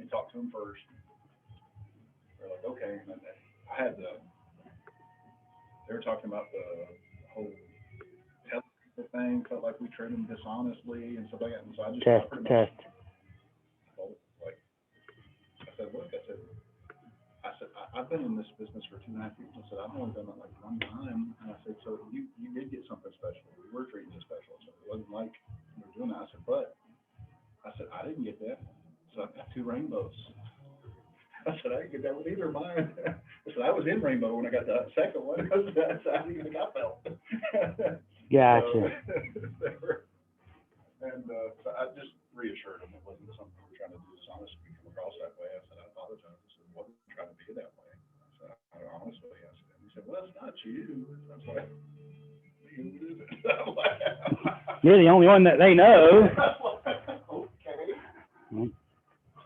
talked to them first. They're like, okay. And I had they were talking about the whole telling thing, felt like we treated them dishonestly and stuff like that. And so I just Test, pretty much test. told, like, I said, look, I've been in this business for 2.5 years. I said, I've only done it like one time. And I said, so you did get something special. We were treating you special. So it wasn't like we were doing that. I said, I didn't get that. So I've got 2 rainbows. I said, I didn't get that with either of mine. I said, I was in rainbow when I got the second one. That's how I didn't even got felt. Gotcha. So I just reassured them it wasn't something we were trying to do dishonest. We come across that way. I said, I apologize. I said, I wasn't trying to be that way. I said, honestly, I said, and he said, well, it's not you. I was like, who is it? You're the only one that they know. Okay.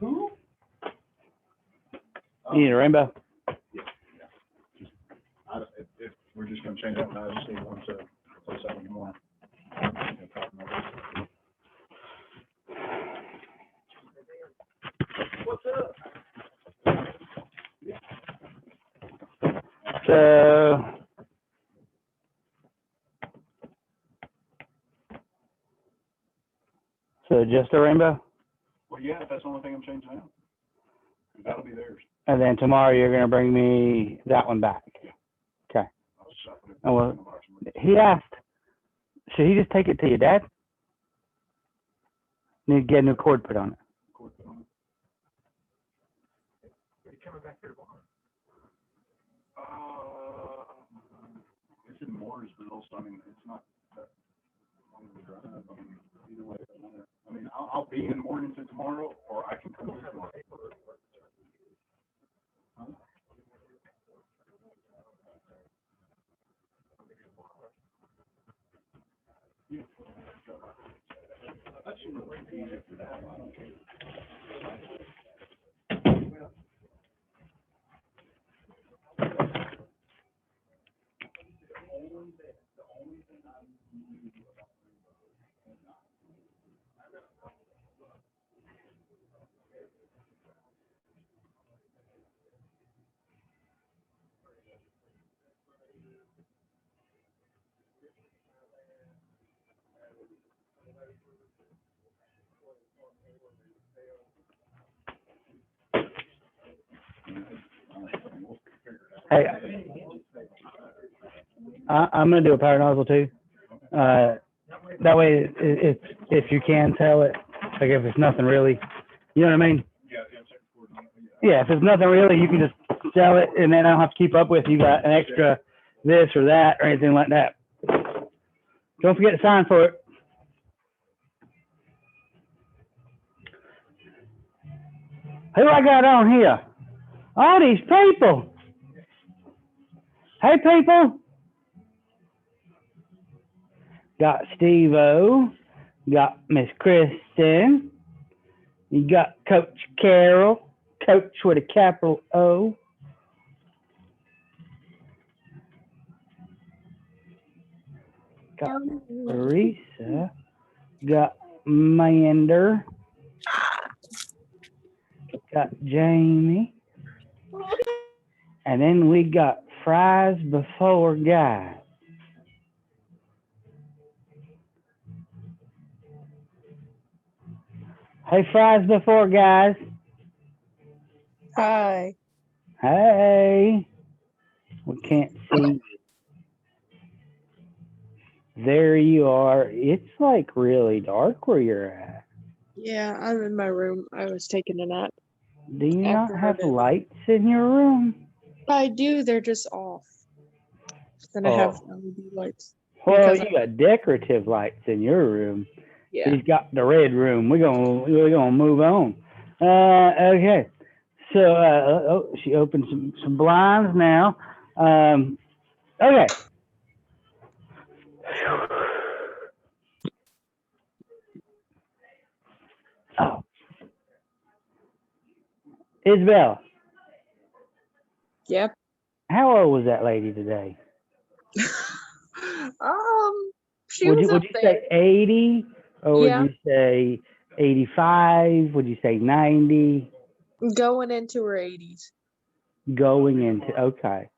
Who? You need a rainbow? Yeah. If we're just going to change that, I just need one to say something more. What's up? So just a rainbow? Well, yeah, if that's the only thing I'm changing out. That'll be theirs. And then tomorrow you're going to bring me that one back. Okay. Oh, well, he asked, should he just take it to your dad? Need to get a new cord put on it. Coming back here tomorrow. It's in Mooresville, so I mean, it's not that long of a drive. I mean, either way, I mean, I'll be in Morganton tomorrow, or I can come here tomorrow. Huh? Yeah. That should be easy for that. I don't care. Hey, I'm going to do a power nozzle too. That way, if you can tell it, like if it's nothing really, you know what I mean? Yeah, if it's nothing really, you can just sell it, and then I don't have to keep up with you got an extra this or that or anything like that. Don't forget to sign for it. Who I got on here? All these people. Hey, people. Got Steve-O. Got Miss Kristen. You got Coach Carol. Coach with a capital O. Got Teresa. Got Mander. Got Jamie. And then we got Fries Before Guys. Hey, Fries Before Guys. Hi. Hey. We can't see. There you are. It's like really dark where you're at. Yeah, I'm in my room. I was taking a nap. Do you not have lights in your room? I do. They're just off. Then I have LED lights. Well, you got decorative lights in your room. Yeah. He's got the red room. We're gonna move on. Okay. So she opened some blinds now. Okay. Oh. Isabel. Yep. How old was that lady today? Would you say 80 or would you say 85? Would you say 90? Going into her 80s. Going into, okay.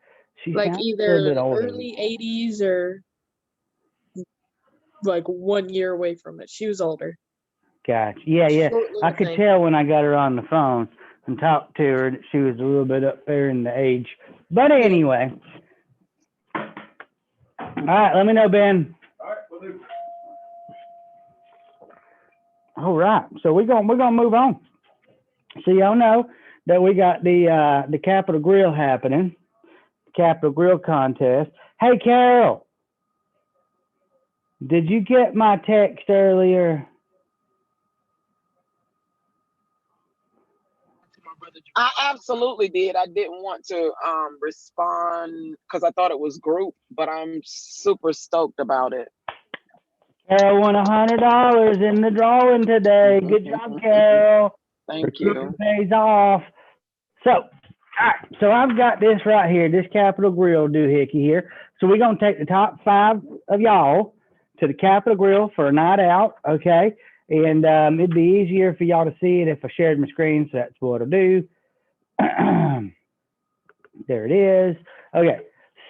She Like sounds a little either bit older. early 80s or like 1 year away from it. She was older. Gotcha. Yeah, yeah. Short I little could thing. tell when I got her on the phone and talked to her that she was a little bit up there in the age. But anyway. All right, let me know, Ben. All right, will do. All right. So we're gonna move on. So y'all know that we got the Capitol Grill happening. Capitol Grill contest. Hey Carol, did you get my text earlier? I absolutely did. I didn't want to respond because I thought it was group, but I'm super stoked about it. Carol won $100 in the drawing today. Good job, Carol. Thank you. Pays off. So, all right. So I've got this right here, this Capitol Grill doohickey here. So we're gonna take the top 5 of y'all to the Capitol Grill for a night out, okay? And it'd be easier for y'all to see it if I shared my screen, so that's what I'll do. There it is. Okay,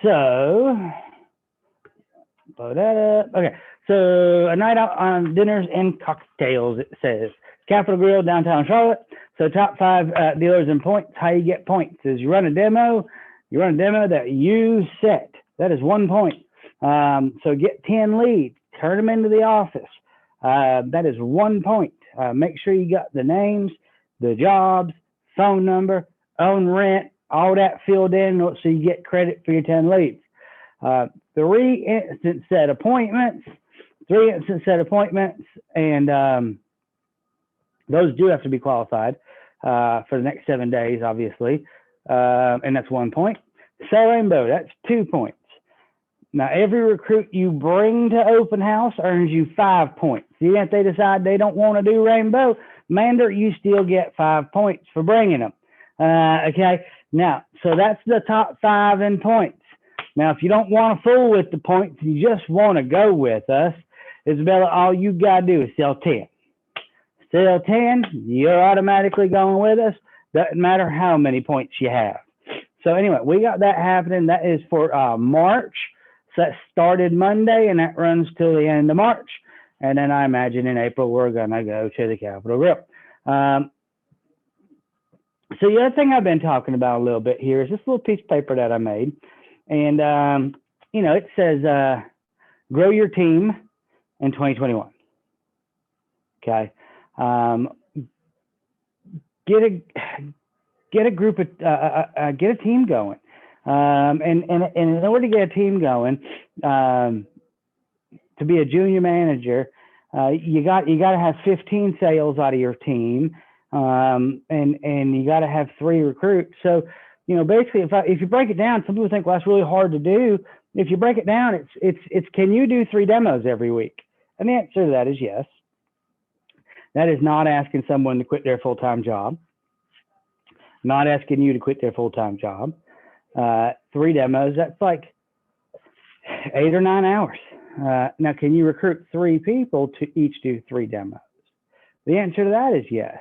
so blow that up. Okay, so a night out on dinners and cocktails, it says. Capitol Grill, downtown Charlotte. So top 5 dealers and points. How you get points is you run a demo that you set. That is 1 point. So get 10 leads, turn them into the office. That is 1 point. Make sure you got the names, the jobs, phone number, own rent, all that filled in so you get credit for your 10 leads. 3 instant set appointments, and those do have to be qualified for the next 7 days, obviously, and that's 1 point. Sell Rainbow, that's 2 points. Now, every recruit you bring to open house earns you 5 points. Even if they decide they don't want to do Rainbow, Mander, you still get 5 points for bringing them. Okay, now, so that's the top 5 in points. Now, if you don't want to fool with the points, you just want to go with us, Isabella, all you got to do is sell 10. Sell 10, you're automatically going with us. Doesn't matter how many points you have. So anyway, we got that happening. That is for March. So that started Monday, and that runs till the end of March. And then I imagine in April, we're going to go to the Capitol Grill. So the other thing I've been talking about a little bit here is this little piece of paper that I made. And, you know, it says, grow your team in 2021. Okay. Get a group of, get a team going. And in order to get a team going, to be a junior manager, you got to have 15 sales out of your team, and you got to have 3 recruits. So, you know, basically, if you break it down, some people think, well, that's really hard to do. If you break it down, it's can you do 3 demos every week? And the answer to that is yes. That is not asking someone to quit their full-time job. Not asking you to quit their full-time job. 3 demos, that's like 8 or 9 hours. Now, can you recruit 3 people to each do 3 demos? The answer to that is yes.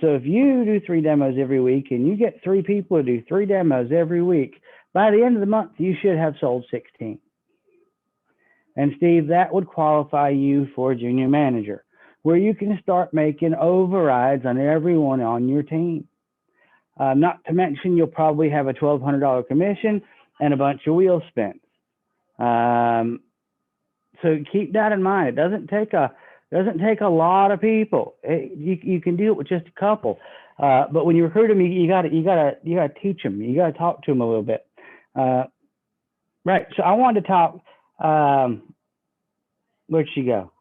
So if you do 3 demos every week and you get 3 people to do 3 demos every week, by the end of the month, you should have sold 16. And Steve, that would qualify you for a junior manager, where you can start making overrides on everyone on your team. Not to mention, you'll probably have a $1,200 commission and a bunch of wheel spins. So keep that in mind. It doesn't take a lot of people. You can do it with just a couple. But when you recruit them, you gotta teach them. You gotta talk to them a little bit. Right. So I wanted to talk. Where'd she go?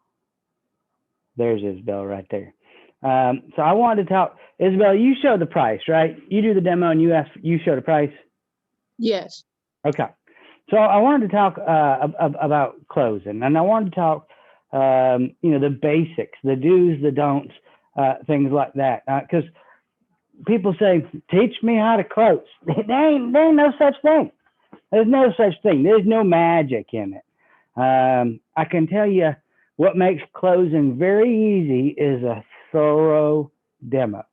There's Isabel right there. So I wanted to talk. Isabel, you show the price, right? You do the demo and you show the price. Yes. Okay. So I wanted to talk about closing, and I wanted to talk, you know, the basics, the do's, the don'ts, things like that. Because people say, teach me how to close. There ain't no such thing. There's no such thing. There's no magic in it. I can tell you what makes closing very easy is a thorough demo.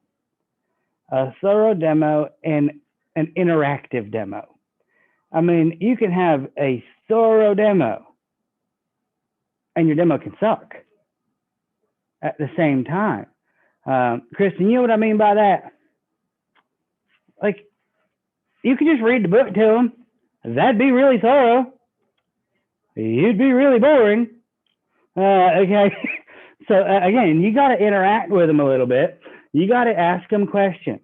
a thorough demo, and an interactive demo. I mean, you can have a thorough demo and your demo can suck at the same time. Kristen, you know what I mean by that? Like, you could just read the book to them. That'd be really thorough. You'd be really boring. Okay. So again, you got to interact with them a little bit. You got to ask them questions.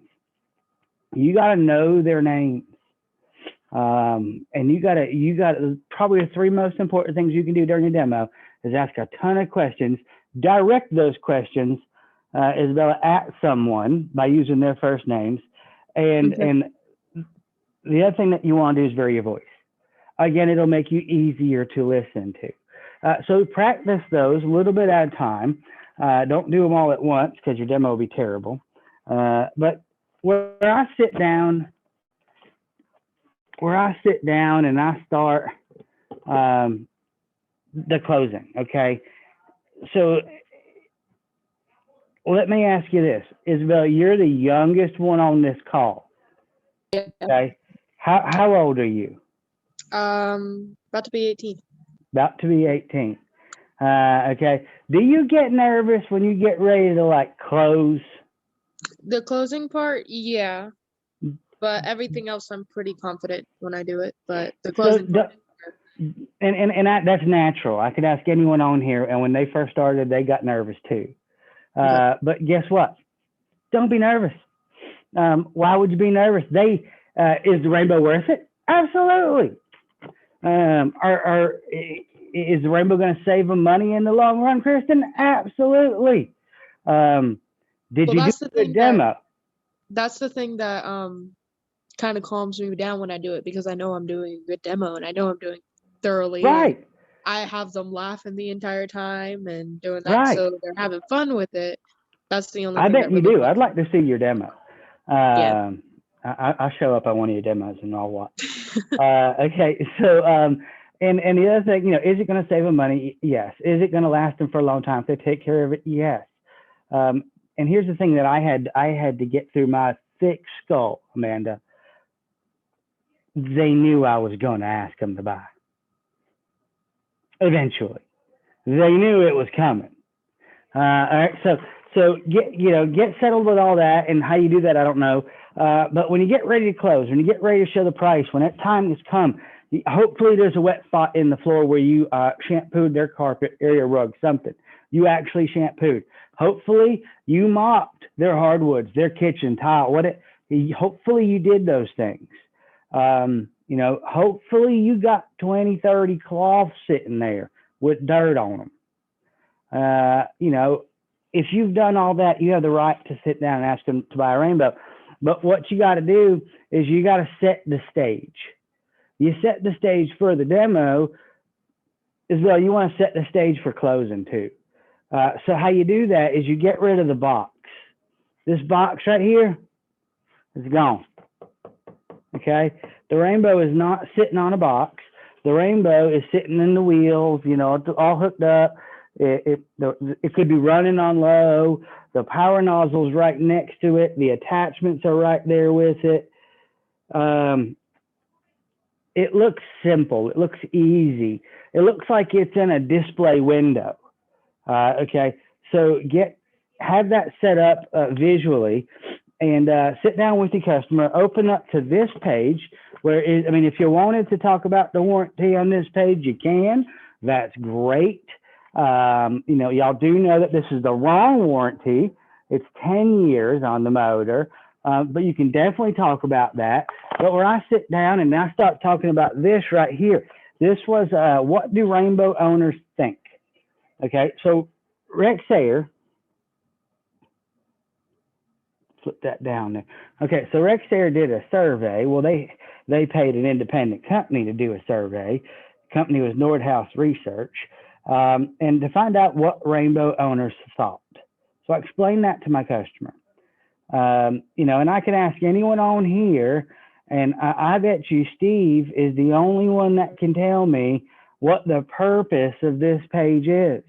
You got to know their names. And you got to probably the three most important things you can do during a demo is ask a ton of questions, direct those questions, Isabella, at someone by using their first names. And the other thing that you want to do is vary your voice. Again, it'll make you easier to listen to. So practice those a little bit at a time. Don't do them all at once because your demo will be terrible. But where I sit down and I start the closing, okay? So let me ask you this. Isabel, you're the youngest one on this call, Yeah. okay? How old are you? About to be 18. About to be 18. Okay. Do you get nervous when you get ready to like close? The closing part, yeah. But everything else, I'm pretty confident when I do it. But the closing part. That's natural. I could ask anyone on here, and when they first started, they got nervous too. But guess what? Don't be nervous. Why would you be nervous? Is the rainbow worth it? Absolutely. Is the rainbow going to save them money in the long run, Kristen? Absolutely. Did you do a good demo? That's the thing that kind of calms me down when I do it, because I know I'm doing a good demo and I know I'm doing thoroughly. Right. I have them laughing the entire time and doing that, Right. So they're having fun with it. That's the only I thing. bet you do. I'd like to see your demo. Yeah. I'll show up on one of your demos and I'll watch. Okay, so and the other thing, is it going to save them money? Yes. Is it going to last them for a long time if they take care of it? Yes. And here's the thing that I had to get through my thick skull, Amanda. They knew I was going to ask them to buy. Eventually, they knew it was coming. All right, so get settled with all that, and how you do that, I don't know. But when you get ready to close, when you get ready to show the price, when that time has come, hopefully there's a wet spot in the floor where you shampooed their carpet, area rug, something. You actually shampooed. Hopefully you mopped their hardwoods, their kitchen tile. Hopefully you did those things. Hopefully you got 20, 30 cloths sitting there with dirt on them. If you've done all that, you have the right to sit down and ask them to buy a rainbow. But what you got to do is you got to set the stage. You set the stage for the demo as well. You want to set the stage for closing too. So how you do that is you get rid of the box. This box right here is gone. Okay. The rainbow is not sitting on a box. The rainbow is sitting in the wheels, it's all hooked up. It could be running on low. The power nozzle's right next to it. The attachments are right there with it. It looks simple. It looks easy. It looks like it's in a display window. Okay, so have that set up visually, and sit down with your customer. Open up to this page if you wanted to talk about the warranty on this page, you can. That's great. Y'all do know that this is the wrong warranty. It's 10 years on the motor, but you can definitely talk about that. But where I sit down and I start talking about this right here, this was what do rainbow owners think? Okay, so Rex Air, flip that down there. Okay, so Rex Air did a survey. Well, they paid an independent company to do a survey. The company was Nordhaus Research. And to find out what rainbow owners thought. So I explained that to my customer. And I can ask anyone on here, and I bet you Steve is the only one that can tell me what the purpose of this page is.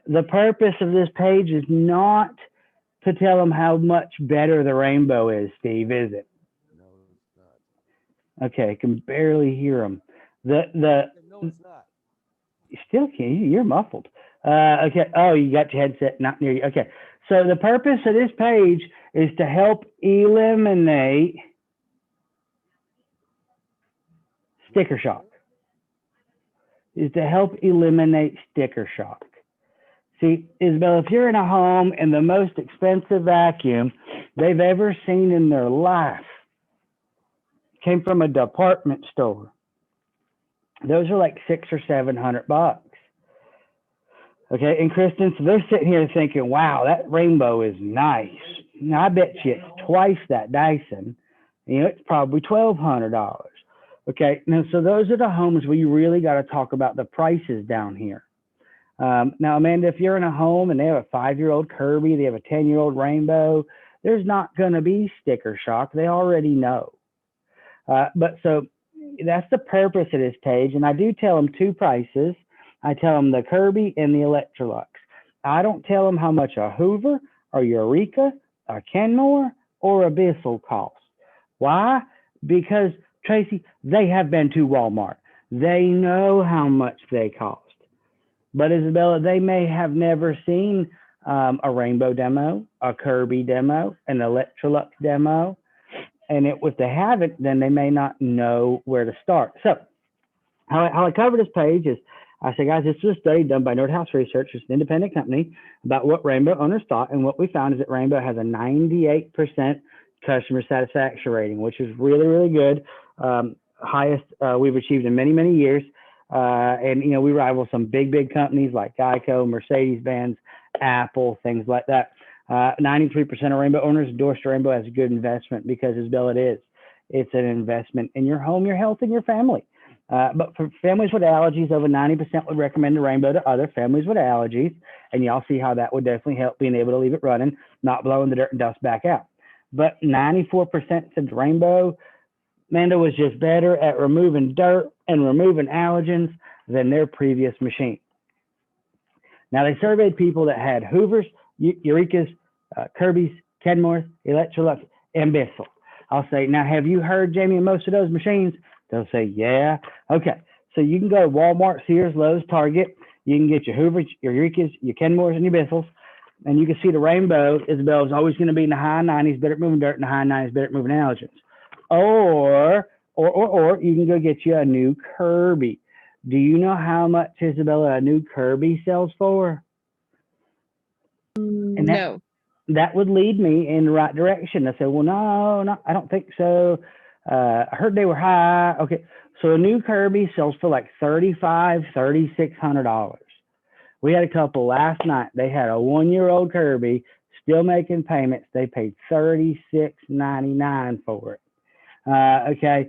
The purpose of this page is not to tell them how much better the Rainbow is, Steve, is it? No, it's not. Okay, I can barely hear them. The No, it's not. you still can't. You're muffled. Okay. Oh, you got your headset not near you. Okay. So the purpose of this page is to help eliminate sticker shock. Is to help eliminate sticker shock. See, Isabel, if you're in a home and the most expensive vacuum they've ever seen in their life came from a department store, those are like $600 or $700. Okay, and Kristen, so they're sitting here thinking, wow, that Rainbow is nice. Now, I bet you it's twice that Dyson. You know, it's probably $1,200. Okay, now, so those are the homes where you really got to talk about the prices down here. Now, Amanda, if you're in a home and they have a 5-year-old Kirby, they have a 10-year-old Rainbow, there's not going to be sticker shock. They already know. But so that's the purpose of this page. And I do tell them two prices. I tell them the Kirby and the Electrolux. I don't tell them how much a Hoover or Eureka, a Kenmore, or a Bissell costs. Why? Because, Tracy, they have been to Walmart. They know how much they cost. But Isabella, they may have never seen a Rainbow demo, a Kirby demo, an Electrolux demo. And if they haven't, then they may not know where to start. So how I cover this page is, I say, guys, this is a study done by Nordhaus Research. It's an independent company about what Rainbow owners thought. And what we found is that Rainbow has a 98% customer satisfaction rating, which is really, really good. Highest we've achieved in many, many years. And, you know, we rival some big companies like Geico, Mercedes-Benz, Apple, things like that. 93% of Rainbow owners endorse Rainbow as a good investment because, Isabel, it is. It's an investment in your home, your health, and your family. But for families with allergies, over 90% would recommend the Rainbow to other families with allergies. And y'all see how that would definitely help being able to leave it running, not blowing the dirt and dust back out. But 94% said Rainbow, Amanda, was just better at removing dirt and removing allergens than their previous machine. Now, they surveyed people that had Hoovers, Eurekas, Kirby's, Kenmores, Electrolux, and Bissell. I'll say, now, have you heard, Jamie, of most of those machines? They'll say, yeah. Okay, so you can go to Walmart, Sears, Lowe's, Target. You can get your Hoovers, your Eurekas, your Kenmores, and your Bissells. And you can see the Rainbow, Isabel, is always going to be in the high 90s, better at moving dirt, and the high 90s, better at moving allergens. Or you can go get you a new Kirby. Do you know how much, Isabella, a new Kirby sells for? And No. that would lead me in the right direction. I said, well, no, I don't think so. I heard they were high. Okay, so a new Kirby sells for like $3,500, $3,600. We had a couple last night. They had a 1-year-old Kirby still making payments. They paid $36.99 for it. Okay,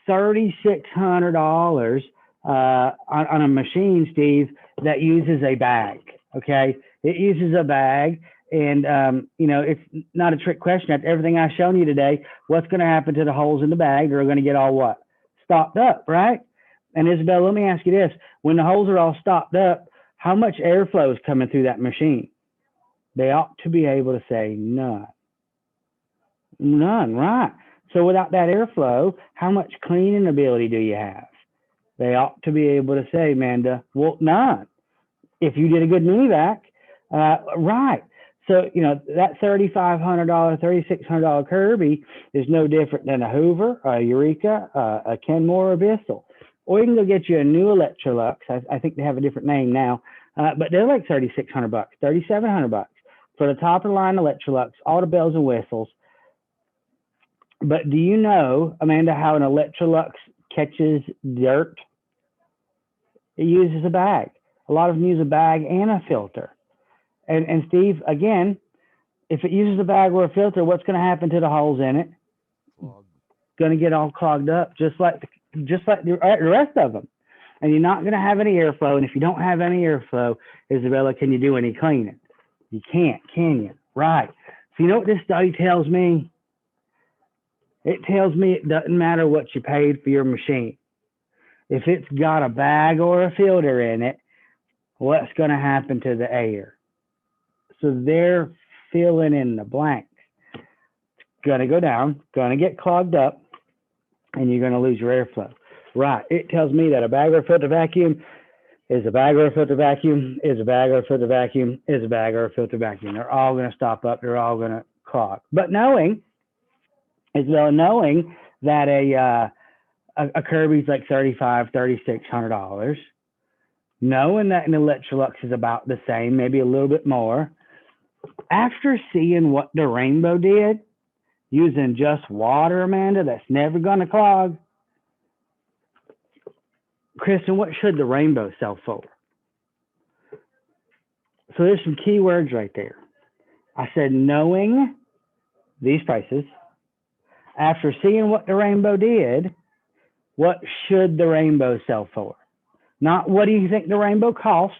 $3,600 on a machine, Steve, that uses a bag. Okay, it uses a bag, and you know, it's not a trick question. After everything I've shown you today, what's going to happen to the holes in the bag? They're going to get all what? Stopped up, right? And Isabel, let me ask you this: when the holes are all stopped up, how much airflow is coming through that machine? They ought to be able to say none. None, right? So without that airflow, how much cleaning ability do you have? They ought to be able to say, Amanda, well, none. If you did a good mini vac, right. So, you know, that $3,500, $3,600 Kirby is no different than a Hoover, a Eureka, a Kenmore, or a Bissell. Or you can go get you a new Electrolux. I think they have a different name now, but they're like $3,600, $3,700 for the top of the line Electrolux, all the bells and whistles. But do you know, Amanda, how an Electrolux catches dirt? It uses a bag. A lot of them use a bag and a filter. And Steve, again, if it uses a bag or a filter, what's going to happen to the holes in it? Going to get all clogged up, just like the rest of them. And you're not going to have any airflow. And if you don't have any airflow, Isabella, can you do any cleaning? You can't, can you? Right. So you know what this study tells me? It tells me it doesn't matter what you paid for your machine. If it's got a bag or a filter in it, what's going to happen to the air? So they're filling in the blanks. Gonna go down, gonna get clogged up, and you're gonna lose your airflow. Right, it tells me that a bag or filter vacuum is a bag or a filter vacuum, is a bag or a filter vacuum, is a bag or a filter vacuum. They're all gonna stop up, they're all gonna clog. But knowing, as well, knowing that a Kirby's like $3,500, $3,600, knowing that an Electrolux is about the same, maybe a little bit more, after seeing what the Rainbow did, using just water, Amanda, that's never going to clog. Kristen, what should the Rainbow sell for? So there's some key words right there. I said, knowing these prices, after seeing what the Rainbow did, what should the Rainbow sell for? Not what do you think the Rainbow costs,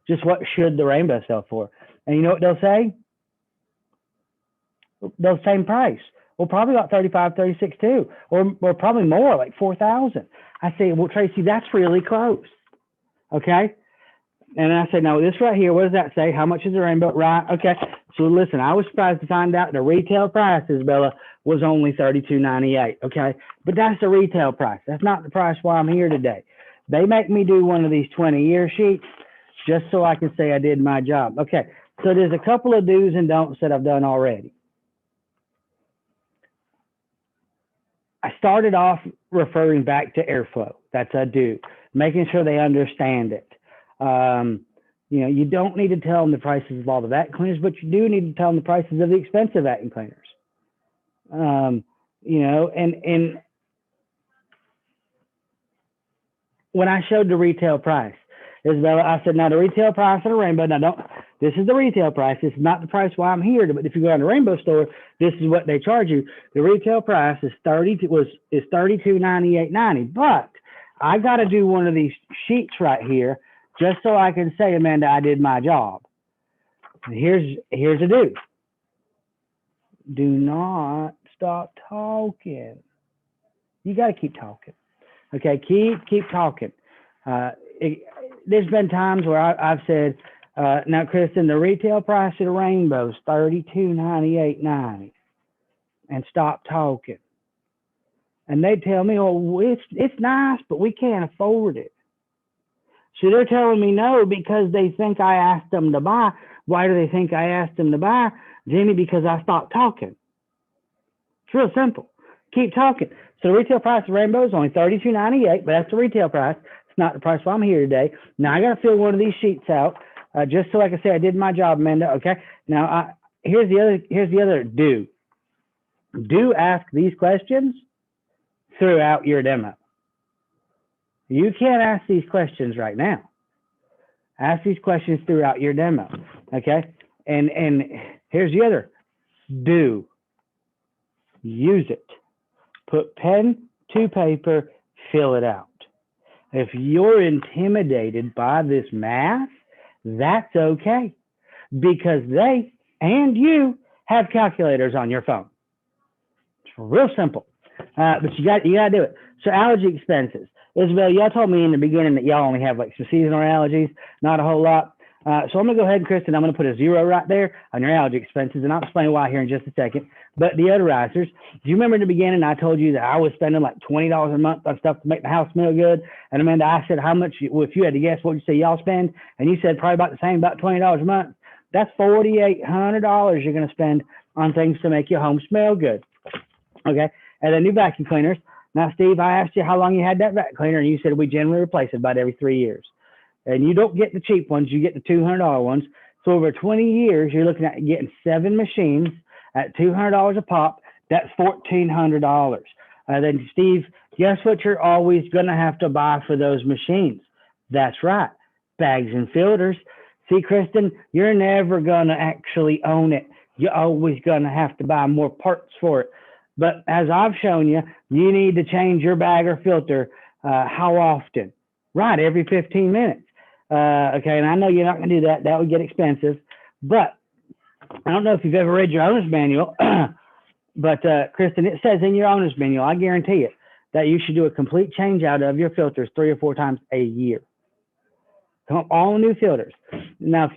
just what should the Rainbow sell for? And you know what they'll say? They'll same price. Well, probably about 35, 36 too, or probably more, like 4,000. I say, well, Tracy, that's really close. Okay. And I said, no, this right here, what does that say? How much is the Rainbow? Right. Okay. So listen, I was surprised to find out the retail price, Isabella, was only $32.98. Okay. But that's the retail price. That's not the price why I'm here today. They make me do one of these 20-year sheets just so I can say I did my job. Okay. So there's a couple of do's and don'ts that I've done already. I started off referring back to airflow. That's a do. Making sure they understand it. You know, you don't need to tell them the prices of all the vacuum cleaners, but you do need to tell them the prices of the expensive vacuum cleaners. You know, and when I showed the retail price, Isabella, I said, now the retail price of the Rainbow, this is the retail price. This is not the price why I'm here. But if you go to the Rainbow store, this is what they charge you. The retail price is $32.98.90. But I got to do one of these sheets right here just so I can say, Amanda, I did my job. Here's a do. Do not stop talking. You got to keep talking. Okay, keep talking. There's been times where I've said, now, Kristen, the retail price of the Rainbow is $32.98.90, and stop talking. And they tell me, oh, it's nice, but we can't afford it. So they're telling me no because they think I asked them to buy. Why do they think I asked them to buy? Jimmy, because I stopped talking. It's real simple. Keep talking. So the retail price of Rainbow is only $32.98, but that's the retail price. It's not the price why I'm here today. Now I got to fill one of these sheets out just so I can say I did my job, Amanda. Okay. Now here's the other do. Do ask these questions throughout your demo. You can't ask these questions right now. Ask these questions throughout your demo. Okay. And here's the other do. Use it. Put pen to paper, fill it out. If you're intimidated by this math, that's okay, because they and you have calculators on your phone. It's real simple, but you got to do it. So allergy expenses. Isabel, y'all told me in the beginning that y'all only have like some seasonal allergies, not a whole lot. So I'm going to go ahead, Kristen, I'm going to put a 0 right there on your allergy expenses, and I'll explain why here in just a second. But deodorizers, do you remember in the beginning I told you that I was spending like $20 a month on stuff to make the house smell good? And Amanda, I said, how much, well, if you had to guess, what would you say y'all spend? And you said probably about the same, about $20 a month. That's $4,800 you're going to spend on things to make your home smell good. Okay, and then new vacuum cleaners. Now, Steve, I asked you how long you had that vacuum cleaner, and you said we generally replace it about every 3 years. And you don't get the cheap ones, you get the $200 ones. So over 20 years, you're looking at getting 7 machines at $200 a pop. That's $1,400. Then Steve, guess what you're always going to have to buy for those machines? That's right, bags and filters. See, Kristen, you're never going to actually own it. You're always going to have to buy more parts for it. But as I've shown you, you need to change your bag or filter how often? Right, every 15 minutes. Okay, and I know you're not going to do that. That would get expensive. But I don't know if you've ever read your owner's manual, but Kristen, it says in your owner's manual, I guarantee it, that you should do a complete change out of your filters 3 or 4 times a year. All new filters. Now,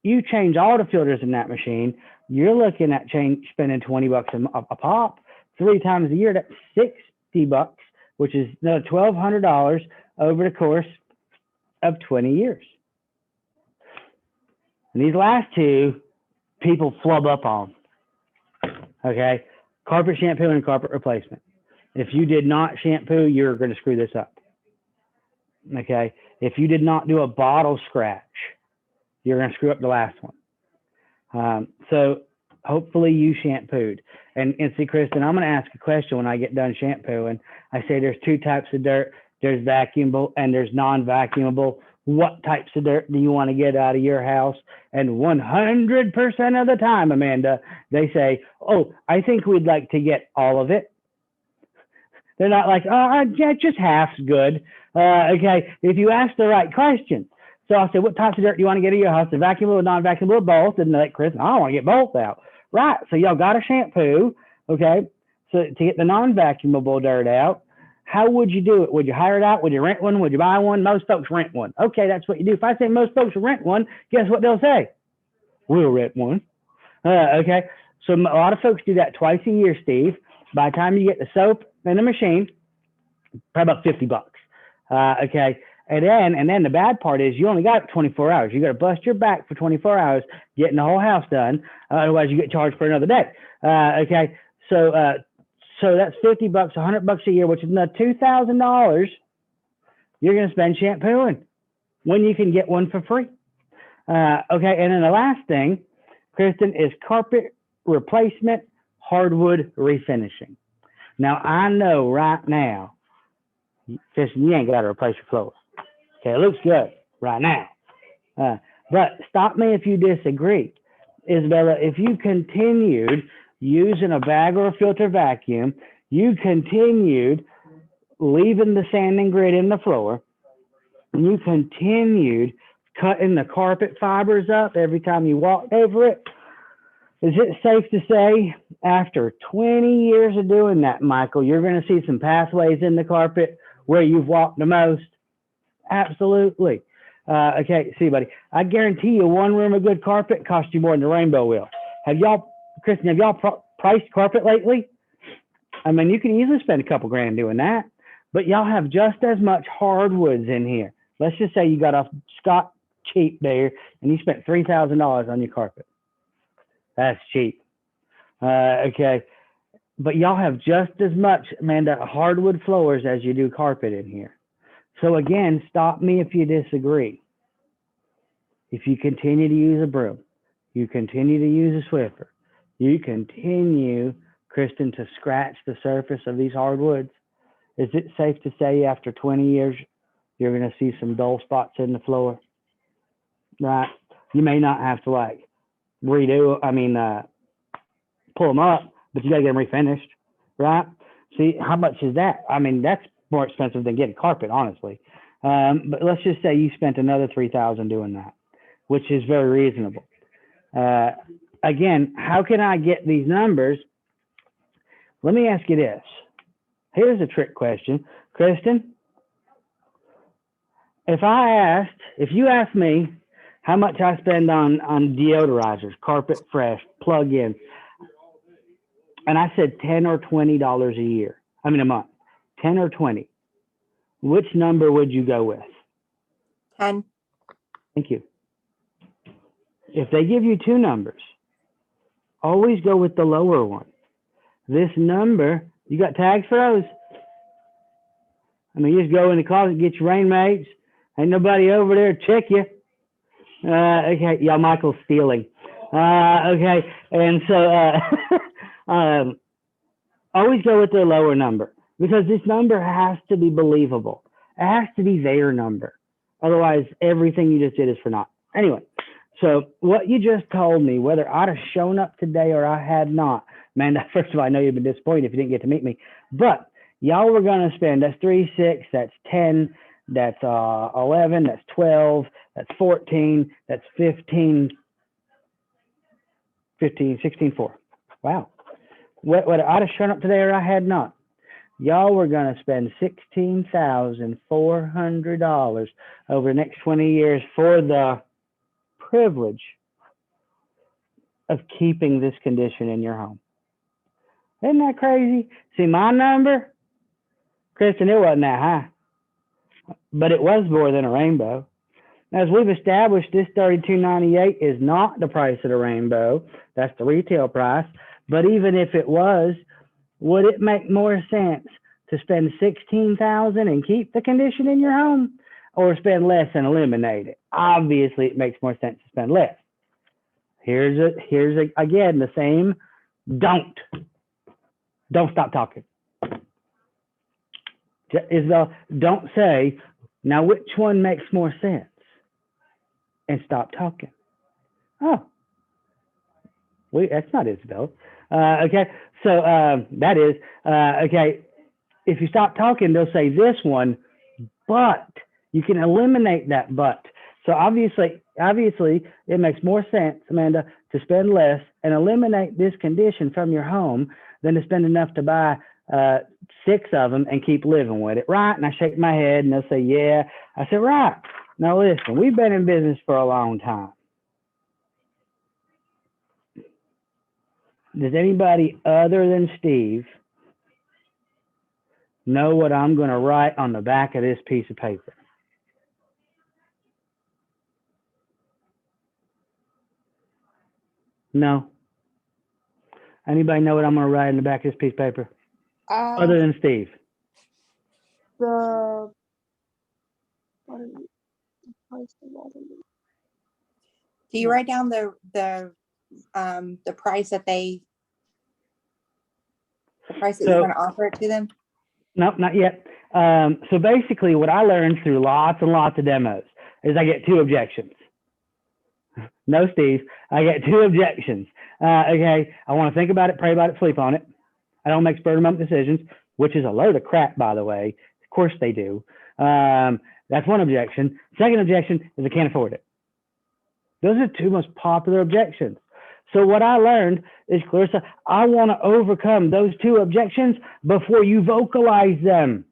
you change all the filters in that machine, you're looking at spending $20 a pop 3 times a year. That's $60, which is another $1,200 over the course of 20 years. And these last two, people flub up on. Okay, carpet shampoo and carpet replacement. If you did not shampoo, you're going to screw this up. Okay, if you did not do a bottle scratch, you're going to screw up the last one. So hopefully you shampooed. And see, Kristen, I'm going to ask a question when I get done shampooing. I say there's 2 types of dirt. There's vacuumable and there's non-vacuumable. What types of dirt do you want to get out of your house? And 100% of the time, Amanda, they say, oh, I think we'd like to get all of it. They're not like, oh, yeah, just half's good. Okay, if you ask the right question. So I said, what types of dirt do you want to get in your house? The vacuumable, non-vacuumable, both? And they're like, Chris, I want to get both out. Right, so y'all got a shampoo, okay? So to get the non-vacuumable dirt out, how would you do it? Would you hire it out? Would you rent one? Would you buy one? Most folks rent one. Okay, that's what you do. If I say most folks rent one, guess what they'll say? We'll rent one. Okay, so a lot of folks do that twice a year, Steve. By the time you get the soap and the machine, probably about $50. Okay, and then the bad part is you only got 24 hours. You got to bust your back for 24 hours getting the whole house done. Otherwise, you get charged for another day. Okay, so that's $50, $100 a year, which is another $2,000 you're going to spend shampooing when you can get one for free. Okay, and then the last thing, Kristen, is carpet replacement, hardwood refinishing. Now, I know right now, Kristen, you ain't got to replace your floor. Okay, it looks good right now. But stop me if you disagree. Isabella, if you continued using a bag or a filter vacuum, you continued leaving the sanding grit in the floor, and you continued cutting the carpet fibers up every time you walked over it, is it safe to say after 20 years of doing that, Michael, you're going to see some pathways in the carpet where you've walked the most? Absolutely. Okay, see, buddy, I guarantee you one room of good carpet costs you more than the rainbow will. Kristen, have y'all priced carpet lately? I mean, you can easily spend a couple grand doing that, but y'all have just as much hardwoods in here. Let's just say you got a Scott cheap there and you spent $3,000 on your carpet. That's cheap. Okay, but y'all have just as much, Amanda, hardwood floors as you do carpet in here. So again, stop me if you disagree. If you continue to use a broom, you continue to use a Swiffer, you continue, Kristen, to scratch the surface of these hardwoods, is it safe to say after 20 years, you're going to see some dull spots in the floor? Right? You may not have to pull them up, but you got to get them refinished, right? See, how much is that? I mean, that's more expensive than getting carpet, honestly. But let's just say you spent another $3,000 doing that, which is very reasonable. Again, how can I get these numbers? Let me ask you this. Here's a trick question. Kristen, if you asked me how much I spend on deodorizers, Carpet Fresh, plug-in, and I said $10 or $20 a month, 10 or 20, which number would you go with? 10. Thank you. If they give you two numbers, always go with the lower one. This number, you got tags for those? I mean, you just go in the closet, get your rainmates. Ain't nobody over there to check you. Okay, yeah, Michael's stealing. Okay, and so always go with the lower number, because this number has to be believable. It has to be their number. Otherwise, everything you just did is for naught. Anyway, so what you just told me, whether I'd have shown up today or I had not, man, first of all, I know you've been disappointed if you didn't get to meet me, but y'all were going to spend, that's 3, 6, that's 10, that's 11, that's 12, that's 14, that's 15, 16, 4. Wow. Whether I'd have shown up today or I had not, y'all were going to spend $16,400 over the next 20 years for the privilege of keeping this condition in your home. Isn't that crazy? See, my number, Kristen, it wasn't that high, but it was more than a rainbow. As we've established, this $32.98 is not the price of the rainbow. That's the retail price. But even if it was, would it make more sense to spend $16,000 and keep the condition in your home, or spend less and eliminate it? Obviously, it makes more sense to spend less. Here's again the same. Don't stop talking. Isabel, don't say, now which one makes more sense? And stop talking. Oh, that's not Isabel. Okay, so that is, okay, if you stop talking, they'll say this one, but you can eliminate that but. So obviously, it makes more sense, Amanda, to spend less and eliminate this condition from your home than to spend enough to buy 6 of them and keep living with it, right? And I shake my head and they'll say, yeah. I said, right. Now listen, we've been in business for a long time. Does anybody other than Steve know what I'm going to write on the back of this piece of paper? No. Anybody know what I'm going to write in the back of this piece of paper? Other than Steve. The Do you write down the price that you're going to offer it to them? Nope, not yet. So basically what I learned through lots and lots of demos is I get 2 objections. No, Steve, I get 2 objections. Okay, I want to think about it, pray about it, sleep on it. I don't make spur of the moment decisions, which is a load of crap, by the way. Of course they do. That's one objection. Second objection is I can't afford it. Those are 2 most popular objections. So what I learned is, Clarissa, I want to overcome those 2 objections before you vocalize them.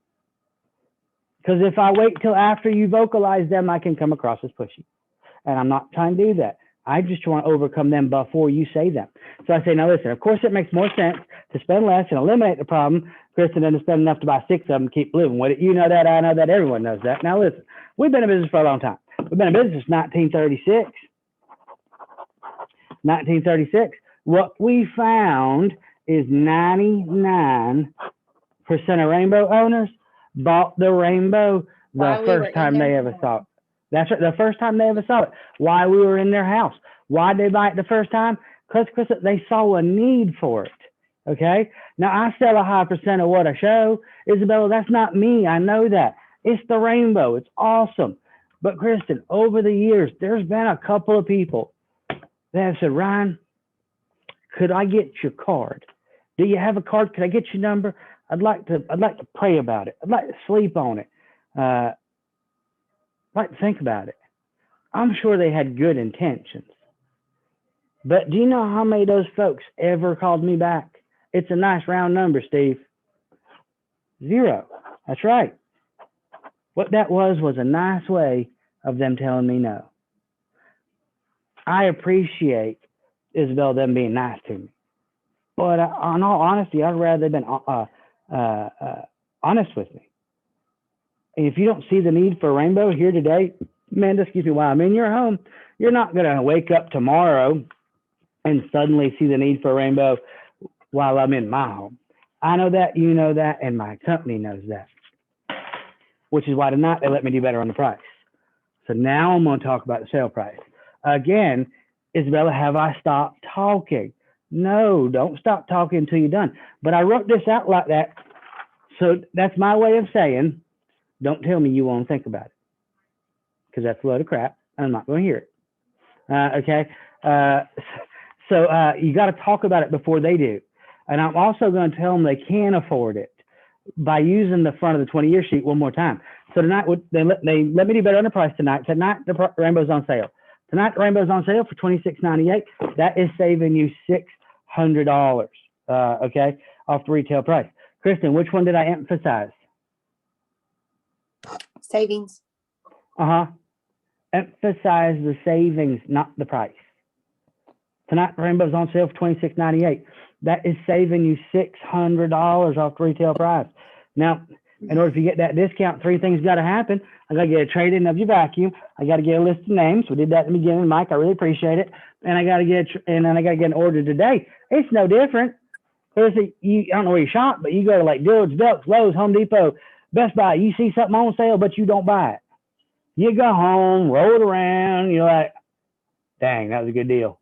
Because if I wait till after you vocalize them, I can come across as pushy. And I'm not trying to do that. I just want to overcome them before you say them. So I say, now listen, of course it makes more sense to spend less and eliminate the problem, Kristen, than to spend enough to buy 6 of them and keep living with it. You know that, I know that, everyone knows that. Now listen, we've been in business for a long time. We've been in business since 1936. 1936. What we found is 99% of rainbow owners bought the rainbow the first time they ever saw it. That's right, the first time they ever saw it. Why we were in their house. Why did they buy it the first time? Because they saw a need for it. Okay? Now I sell a high percent of what I show. Isabella, that's not me. I know that. It's the rainbow. It's awesome. But Kristen, over the years, there's been a couple of people that have said, Ryan, could I get your card? Do you have a card? Could I get your number? I'd like to pray about it. I'd like to sleep on it. I'd like to think about it. I'm sure they had good intentions. But do you know how many of those folks ever called me back? It's a nice round number, Steve. 0. That's right. What that was a nice way of them telling me no. I appreciate, Isabel, them being nice to me. But in all honesty, I'd rather they've been honest with me. And if you don't see the need for a rainbow here today, man, excuse me, while I'm in your home, you're not going to wake up tomorrow and suddenly see the need for a rainbow while I'm in my home. I know that, you know that, and my company knows that. Which is why tonight they let me do better on the price. So now I'm going to talk about the sale price. Again, Isabella, have I stopped talking? No, don't stop talking until you're done. But I wrote this out like that. So that's my way of saying, don't tell me you won't think about it. Because that's a load of crap. I'm not going to hear it. Okay. So you got to talk about it before they do. And I'm also going to tell them they can afford it by using the front of the 20-year sheet one more time. So tonight, they let me do better on the price tonight. Tonight, the rainbow's on sale. Tonight, the rainbow's on sale for $26.98. That is saving you $600, okay, off the retail price. Kristen, which one did I emphasize? Savings. Emphasize the savings, not the price. Tonight, the rainbow's on sale for $26.98. That is saving you $600 off the retail price. Now, in order to get that discount, three things got to happen. I got to get a trade-in of your vacuum. I got to get a list of names. We did that in the beginning, Mike. I really appreciate it. And I got to get, and then I got to get an order today. It's no different. I don't know where you shop, but you go to like Dillard's, Belk's, Lowe's, Home Depot, Best Buy. You see something on sale, but you don't buy it. You go home, roll it around. You're like, dang, that was a good deal.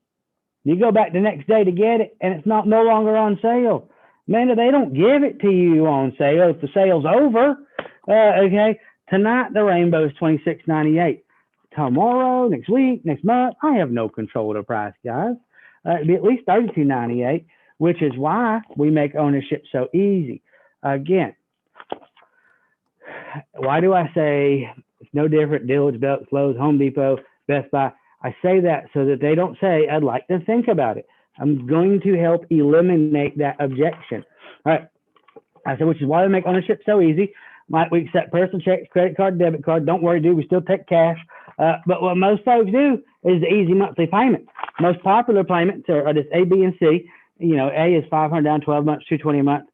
You go back the next day to get it, and it's no longer on sale. Man, they don't give it to you on sale if the sale's over. Okay, tonight the rainbow is $26.98. Tomorrow, next week, next month, I have no control of the price, guys. It'd be at least $32.98, which is why we make ownership so easy. Again, why do I say it's no different? Dillard's, Belk's, Lowe's, Home Depot, Best Buy. I say that so that they don't say, I'd like to think about it. I'm going to help eliminate that objection. All right. I said, which is why we make ownership so easy. We accept personal checks, credit card, debit card. Don't worry, dude. We still take cash. But what most folks do is the easy monthly payment. Most popular payments are just A, B, and C. You know, A is $500 down, 12 months, $220 a month.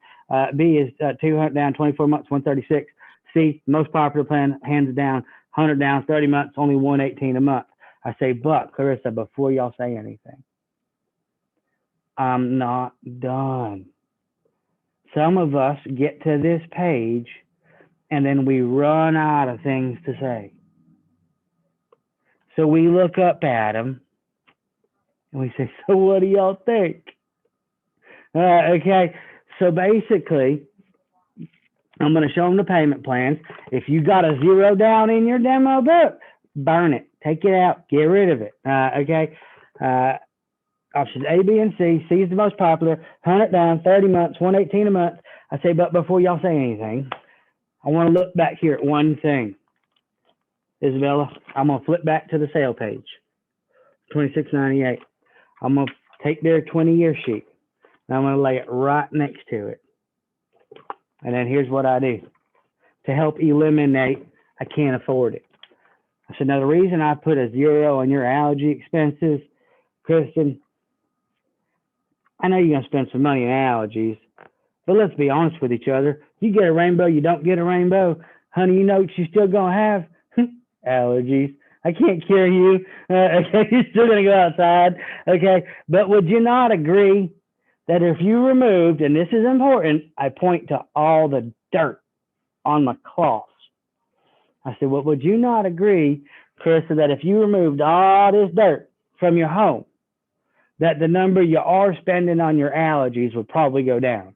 B is $200 down, 24 months, $136. C, most popular plan, hands down, $100 down, 30 months, only $118 a month. I say, but Clarissa, before y'all say anything, I'm not done. Some of us get to this page and then we run out of things to say. So we look up at them and we say, so what do y'all think? Okay, so basically, I'm going to show them the payment plans. If you got a zero down in your demo book, burn it. Take it out. Get rid of it. Okay. Options A, B, and C. C is the most popular. 100 down, 30 months, 118 a month. I say, but before y'all say anything, I want to look back here at one thing. Isabella, I'm going to flip back to the sale page. $26.98. I'm going to take their 20-year sheet, and I'm going to lay it right next to it. And then here's what I do to help eliminate, I can't afford it. I said, now the reason I put a zero on your allergy expenses, Kristen, I know you're going to spend some money on allergies, but let's be honest with each other. You get a rainbow, you don't get a rainbow, honey, you know what you're still going to have? Allergies. I can't cure you. Okay, you're still going to go outside. Okay, but would you not agree that if you removed, and this is important, I point to all the dirt on my cloths. I said, well, would you not agree, Carissa, that if you removed all this dirt from your home, that the number you are spending on your allergies would probably go down?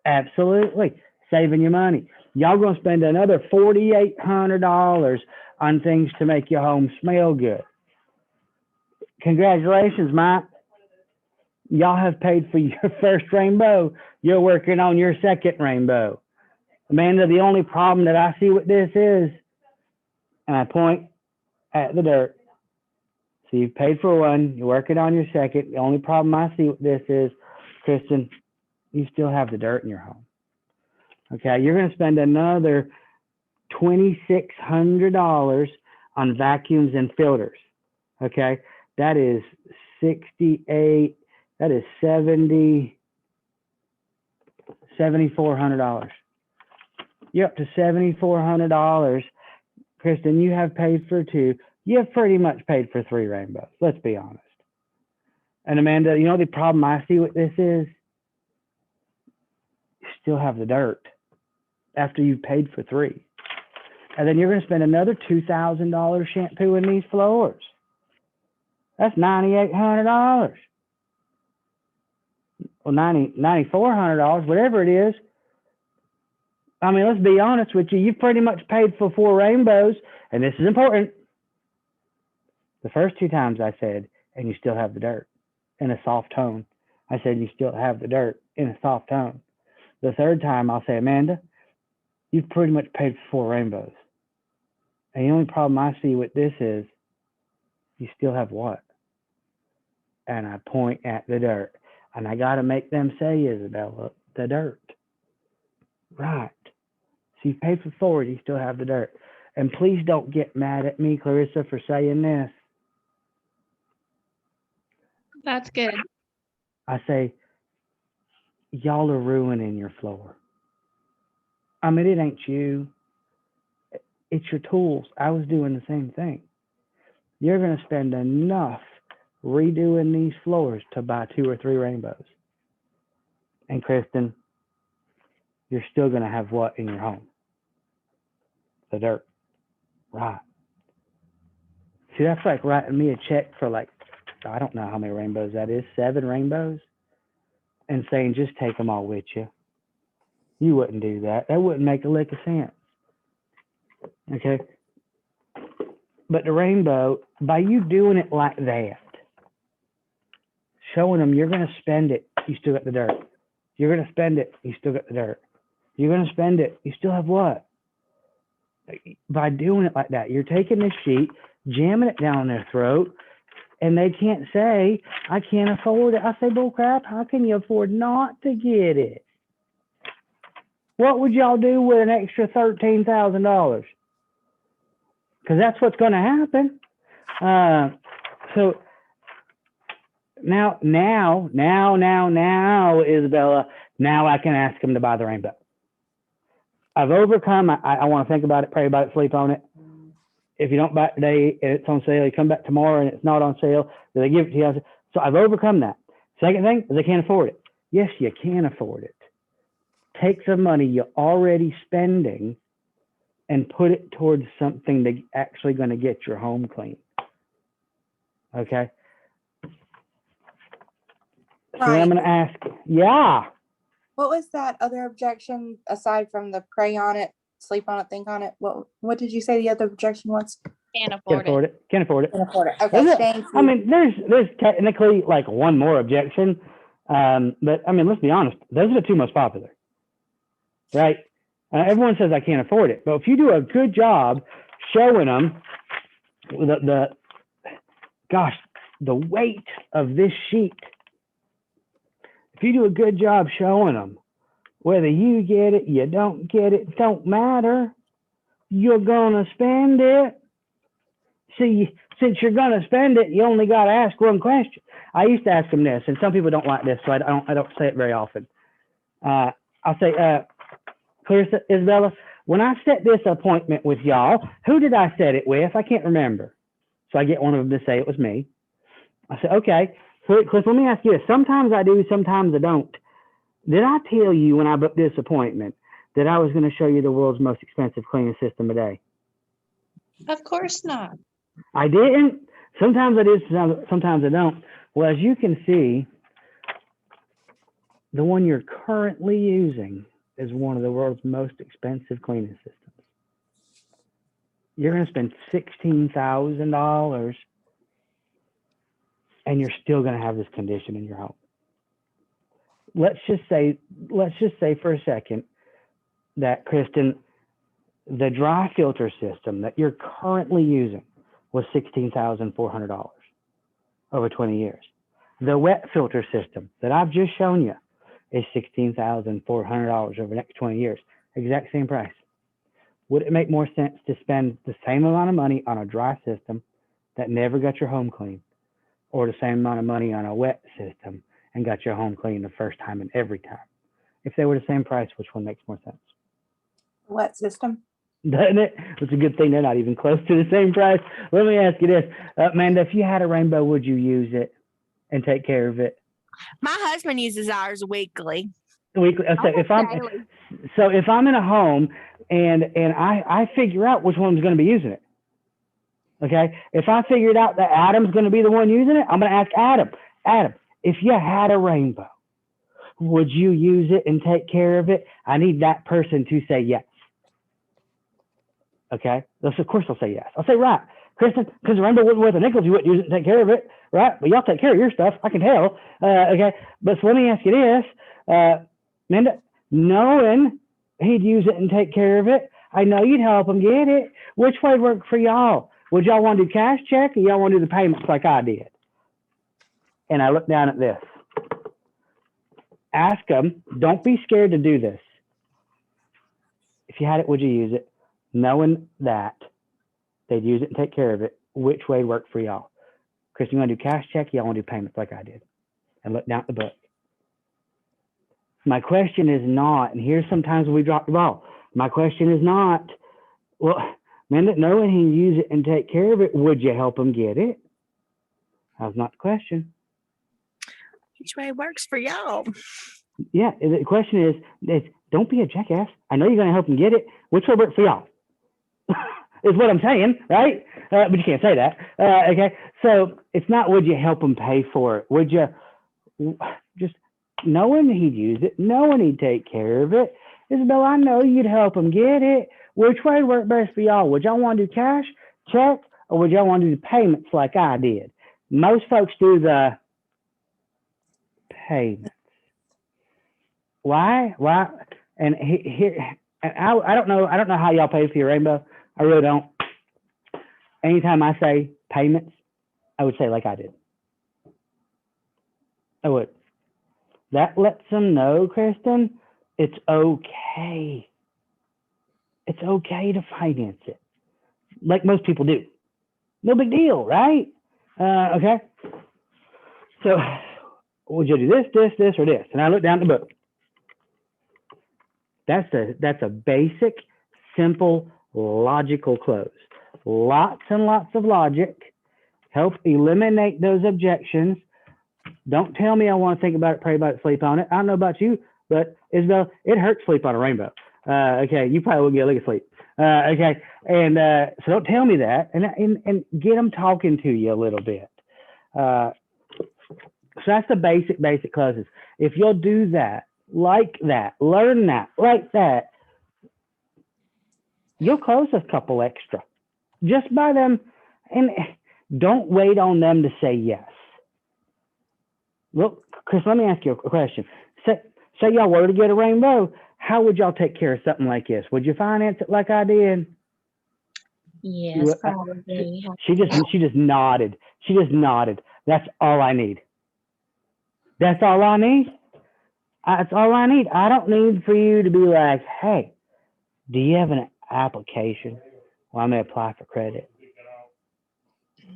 Absolutely. Saving you money. Y'all going to spend another $4,800 on things to make your home smell good. Congratulations, Mike. Y'all have paid for your first rainbow. You're working on your second rainbow. Amanda, the only problem that I see with this is, and I point at the dirt. So you've paid for one, you're working on your second. The only problem I see with this is, Kristen, you still have the dirt in your home. Okay, you're going to spend another $2,600 on vacuums and filters. Okay, that is 68. That is $7,400. You're up to $7,400. Kristen, you have paid for two. You have pretty much paid for three rainbows. Let's be honest. And Amanda, you know the problem I see with this is you still have the dirt after you've paid for three. And then you're going to spend another $2,000 shampooing these floors. That's $9,800. Well, $9,400, whatever it is. I mean, let's be honest with you. You've pretty much paid for four rainbows, and this is important. The first two times I said, and you still have the dirt in a soft tone. I said, you still have the dirt in a soft tone. The third time I'll say, Amanda, you've pretty much paid for four rainbows. And the only problem I see with this is you still have what? And I point at the dirt. And I got to make them say, Isabella, the dirt. Right. So you paid for four, you still have the dirt. And please don't get mad at me, Clarissa, for saying this. That's good. I say, y'all are ruining your floor. I mean, it ain't you. It's your tools. I was doing the same thing. You're going to spend enough redoing these floors to buy 2 or 3 rainbows. And Kristen, you're still going to have what in your home? The dirt. Right. See, that's like writing me a check for like, I don't know how many rainbows that is, 7 rainbows, and saying, just take them all with you. You wouldn't do that. That wouldn't make a lick of sense. Okay? But the rainbow, by you doing it like that, showing them you're going to spend it, you still got the dirt. You're going to spend it, you still got the dirt. You're going to spend it, you still have what? By doing it like that, you're taking this sheet, jamming it down their throat, and they can't say, I can't afford it. I say, bull crap, how can you afford not to get it? What would y'all do with an extra $13,000? Because that's what's going to happen. So now, Isabella, now I can ask them to buy the rainbow. I've overcome, I want to think about it, pray about it, sleep on it. If you don't buy it today and it's on sale, you come back tomorrow and it's not on sale, do they give it to you? So I've overcome that. Second thing is they can't afford it. Yes, you can afford it. Take the money you're already spending and put it towards something that's actually going to get your home clean. Okay? So I'm Right. going to ask, yeah. What was that other objection aside from the pray on it, sleep on it, think on it? What did you say the other objection was? Can't Can't afford afford it. it. Can't afford it. Can afford it. Okay, There's thank I you. mean, there's technically like one more objection, but I mean, let's be honest. Those are the 2 most popular, right? Everyone says I can't afford it, but if you do a good job showing them the weight of this sheet, if you do a good job showing them whether you get it, you don't get it, don't matter. You're gonna spend it. See, since you're gonna spend it, you only gotta ask one question. I used to ask them this, and some people don't like this, so I don't say it very often. I'll say, Clarissa, Isabella, when I set this appointment with y'all, who did I set it with? I can't remember. So I get one of them to say it was me. I said, okay, Cliff, let me ask you this. Sometimes I do, sometimes I don't. Did I tell you when I booked this appointment that I was going to show you the world's most expensive cleaning system today? Of course not. I didn't. Sometimes I do, sometimes I don't. Well, as you can see, the one you're currently using is one of the world's most expensive cleaning systems. You're going to spend $16,000 and you're still going to have this condition in your home. Let's just say for a second that, Kristen, the dry filter system that you're currently using was $16,400 over 20 years. The wet filter system that I've just shown you is $16,400 over the next 20 years. Exact same price. Would it make more sense to spend the same amount of money on a dry system that never got your home clean, or the same amount of money on a wet system and got your home clean the first time and every time? If they were the same price, which one makes more sense? What system? Doesn't it? It's a good thing they're not even close to the same price. Let me ask you this, Amanda, if you had a rainbow, would you use it and take care of it? My husband uses ours weekly. Weekly. So if I'm in a home and I figure out which one's going to be using it. Okay. If I figured out that Adam's going to be the one using it, I'm going to ask Adam, if you had a rainbow, would you use it and take care of it? I need that person to say yes. Okay. Of course I'll say yes. I'll say, right, Kristen, because the rainbow wasn't worth a nickel if you wouldn't use it and take care of it. Right. But y'all take care of your stuff. I can tell. Okay. But so let me ask you this, Amanda, knowing he'd use it and take care of it, I know you'd help him get it. Which way would work for y'all? Would y'all want to do cash check or y'all want to do the payments like I did? And I look down at this. Ask them, don't be scared to do this. If you had it, would you use it? Knowing that they'd use it and take care of it, which way would work for y'all? Chris, you want to do cash check? You want to do payments like I did? And look down at the book. My question is not, and here's sometimes when we drop the ball. My question is not, well, man, knowing he can use it and take care of it, would you help him get it? That's not the question. Which way works for y'all? Yeah, the question is don't be a jackass. I know you're going to help him get it. Which way works for y'all? Is what I'm saying, right? But you can't say that. Okay, so it's not would you help him pay for it? Would you just knowing he'd use it, knowing he'd take care of it? Isabel, I know you'd help him get it. Which way would work best for y'all? Would y'all want to do cash, check, or would y'all want to do payments like I did? Most folks do the payments. Why? And here, I don't know how y'all pay for your rainbow. I really don't. Anytime I say payments, I would say like I did. I would. That lets them know, Kristen, it's okay. It's okay to finance it, like most people do. No big deal, right? Okay. So, would you do this, or this? And I look down the book. That's a basic, simple, logical close. Lots and lots of logic. Help eliminate those objections. Don't tell me I want to think about it, pray about it, sleep on it. I don't know about you, but Isabel, it hurts to sleep on a rainbow. Okay, you probably won't get a lick of sleep. Okay, and so don't tell me that, and get them talking to you a little bit. So that's the basic closes. If you'll do that, like that, learn that, like that, you'll close a couple extra just by them, and don't wait on them to say yes. Look, Chris, let me ask you a question. Say y'all were to get a rainbow, how would y'all take care of something like this? Would you finance it like I did? Yes, probably. She just nodded. She just nodded. That's all I need. That's all I need. That's all I need. I don't need for you to be like, hey, do you have an application? Well, I may apply for credit.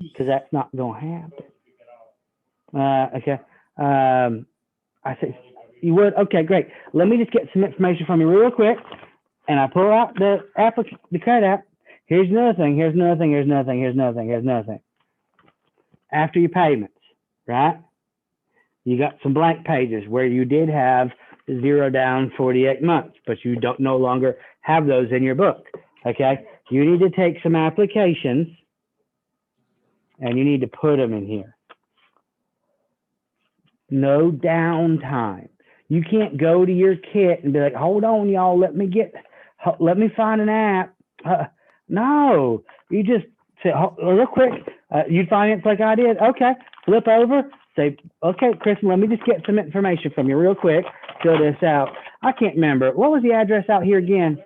Because that's not going to happen. Okay. I say, you would? Okay, great. Let me just get some information from you real quick. And I pull out the credit app. Here's another thing. Here's another thing. Here's another thing. Here's another thing. Here's another thing. After your payments, right? You got some blank pages where you did have 0 down 48 months, but you don't no longer have those in your book. Okay. You need to take some applications and you need to put them in here. No downtime. You can't go to your kit and be like, hold on, y'all, let me find an app. No, you just say, real quick, you finance like I did. Okay, flip over, say, okay, Kristen, let me just get some information from you real quick. Fill this out. I can't remember. What was the address out here again?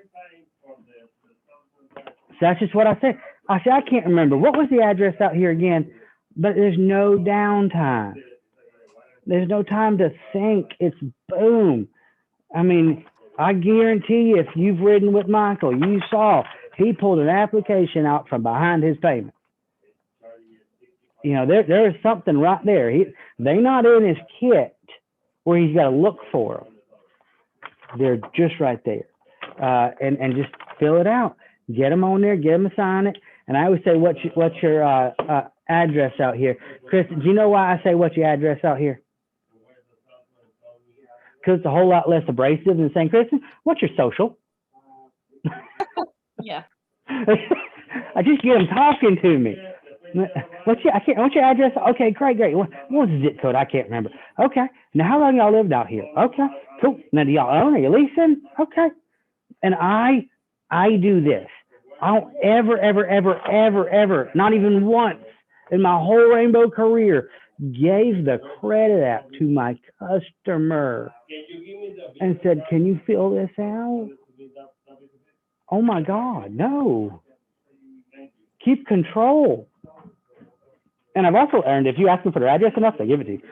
So that's just what I said. I said, I can't remember. What was the address out here again? But there's no downtime. There's no time to think. It's boom. I mean, I guarantee you, if you've ridden with Michael, you saw he pulled an application out from behind his payment. You know, there is something right there. They're not in his kit where he's got to look for them. They're just right there. And just fill it out. Get them on there. Get them to sign it. And I always say, what's your address out here? Chris, do you know why I say what's your address out here? Because it's a whole lot less abrasive than saying, Kristen, what's your social? Yeah. I just get them talking to me. What's your address? Okay, great. What was the zip code? I can't remember. Okay. Now, how long y'all lived out here? Okay, cool. Now, do y'all own? Are you leasing? Okay. And I do this. I don't ever, not even once in my whole rainbow career, gave the credit app to my customer and said, can you fill this out? Oh my God, no. Keep control. And I've also learned if you ask them for their address enough, they give it to you.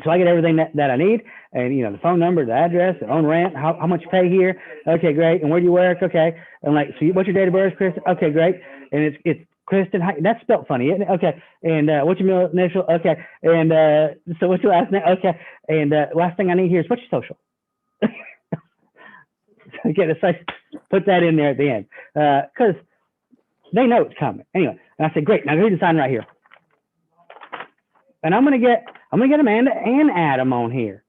So I get everything that I need, and the phone number, the address, the own rent, how much you pay here. Okay, great. And where do you work? Okay. And like, so what's your date of birth, Chris? Okay, great. And it's Kristen, that's spelled funny, isn't it? Okay. And what's your middle initial? Okay. And so what's your last name? Okay. And last thing I need here is what's your social? Okay, so put that in there at the end because they know it's coming. Anyway, and I said, great. Now go ahead and sign right here. And I'm gonna get Amanda and Adam on here.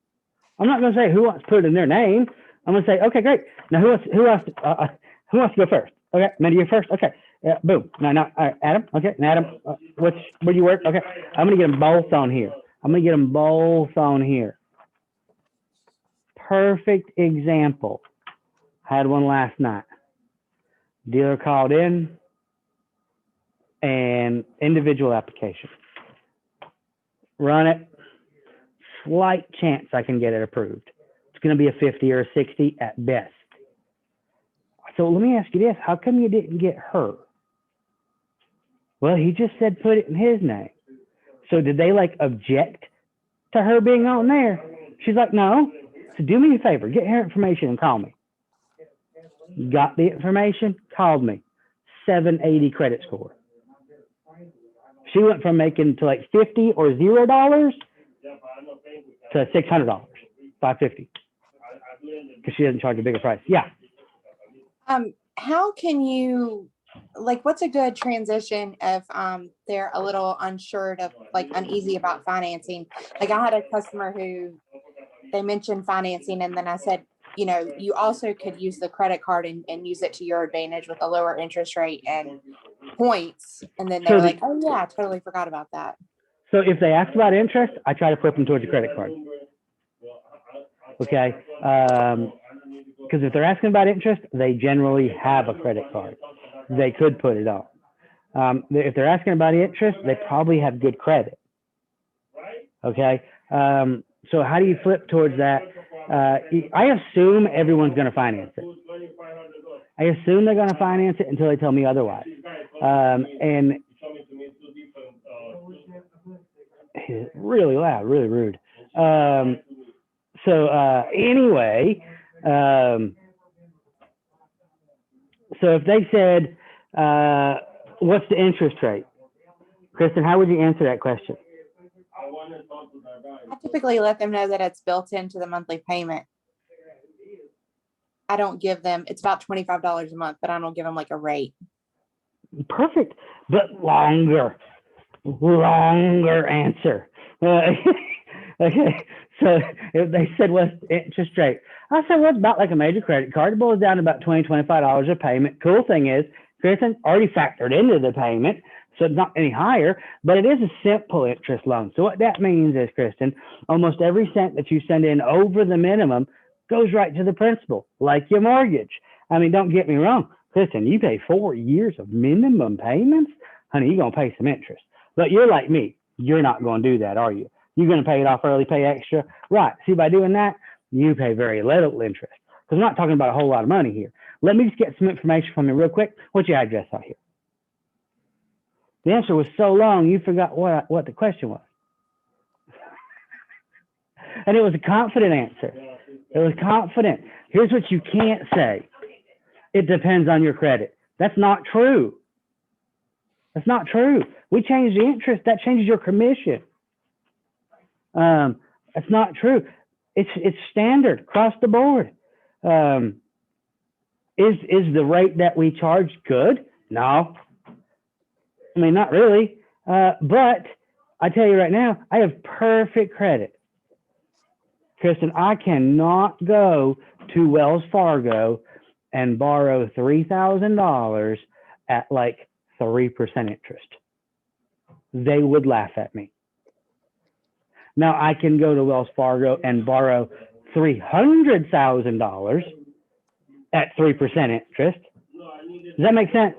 I'm not gonna say who wants to put in their name. I'm gonna say, okay, great. Now who wants to go first? Okay, Amanda, you're first. Okay, boom. Now, Adam. Okay, and Adam, where do you work? Okay, I'm gonna get them both on here. Perfect example. Had one last night. Dealer called in and individual application. Run it. Slight chance I can get it approved. It's going to be a 50 or a 60 at best. So let me ask you this. How come you didn't get her? Well, he just said put it in his name. So did they like object to her being on there? She's like, no. So do me a favor. Get her information and call me. Got the information, called me. 780 credit score. She went from making to like 50 or $0 to $600, $550, because she doesn't charge a bigger price. Yeah. How can you, like, what's a good transition if they're a little unsure of, like, uneasy about financing? Like, I had a customer who they mentioned financing, and then I said, you know, you also could use the credit card and use it to your advantage with a lower interest rate and points. And then they were like, oh yeah, I totally forgot about that. So if they ask about interest, I try to flip them towards a credit card. Okay. Because if they're asking about interest, they generally have a credit card. They could put it on. If they're asking about interest, they probably have good credit. Okay. So how do you flip towards that? I assume everyone's going to finance it. I assume they're going to finance it until they tell me otherwise. And really loud, really rude. Anyway, so if they said, what's the interest rate? Kristen, how would you answer that question? I typically let them know that it's built into the monthly payment. I don't give them, it's about $25 a month, but I don't give them like a rate. Perfect, but longer answer. Okay, so if they said what's the interest rate, I said, well, it's about like a major credit card. It boils down to about $20, $25 a payment. Cool thing is, Kristen, already factored into the payment, so it's not any higher, but it is a simple interest loan. So what that means is, Kristen, almost every cent that you send in over the minimum goes right to the principal, like your mortgage. I mean, don't get me wrong, Kristen, you pay 4 years of minimum payments, honey, you're going to pay some interest. But you're like me. You're not going to do that, are you? You're going to pay it off early, pay extra. Right. See, by doing that, you pay very little interest. Because we're not talking about a whole lot of money here. Let me just get some information from you real quick. What's your address out here? The answer was so long, you forgot what the question was. And it was a confident answer. It was confident. Here's what you can't say. It depends on your credit. That's not true. That's not true. We changed the interest. That changes your commission. That's not true. It's standard across the board. Is the rate that we charge good? No. I mean, not really. But I tell you right now, I have perfect credit. Kristen, I cannot go to Wells Fargo and borrow $3,000 at like 3% interest. They would laugh at me. Now I can go to Wells Fargo and borrow $300,000 at 3% interest. Does that make sense?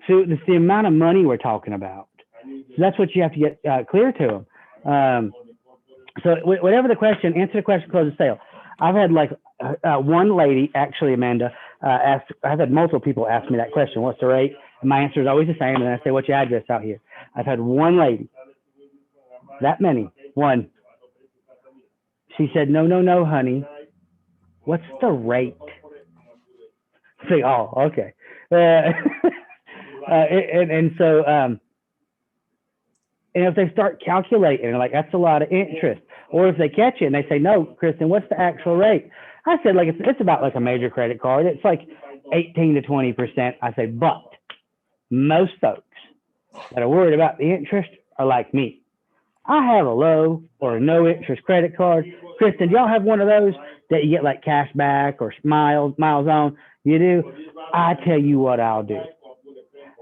So it's the amount of money we're talking about. So that's what you have to get clear to them. So whatever the question, answer the question, close the sale. I've had like one lady, actually, Amanda, I've had multiple people ask me that question, what's the rate? And my answer is always the same. And I say, what's your address out here? I've had one lady, that many, one. She said, no, honey. What's the rate? I say, oh, okay. And so, and if they start calculating, like, that's a lot of interest. Or if they catch it and they say, no, Kristen, what's the actual rate? I said, like, it's about like a major credit card. It's like 18 to 20%. I say, but most folks that are worried about the interest are like me. I have a low or a no interest credit card. Kristen, do y'all have one of those that you get like cash back or miles on? You do? I tell you what I'll do.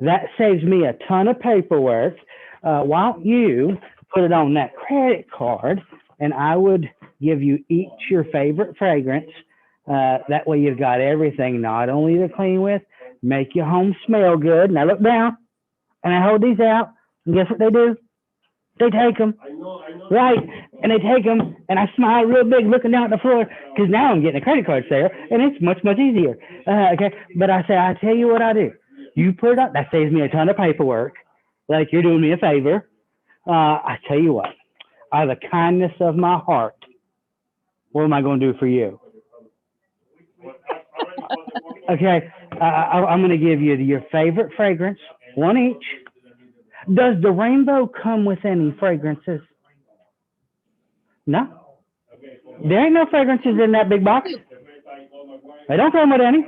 That saves me a ton of paperwork. Why don't you put it on that credit card, and I would give you each your favorite fragrance. That way you've got everything not only to clean with, make your home smell good. Now look down, and I hold these out, and guess what they do? They take them, right? And they take them, and I smile real big looking down at the floor, because now I'm getting a credit card sale, and it's much, much easier. Okay, but I say, I tell you what I do. You put it up, that saves me a ton of paperwork. Like, you're doing me a favor. I tell you what, out of the kindness of my heart, what am I going to do for you? Okay, I'm going to give you your favorite fragrance, one each. Does the rainbow come with any fragrances? No. There ain't no fragrances in that big box. They don't come with any.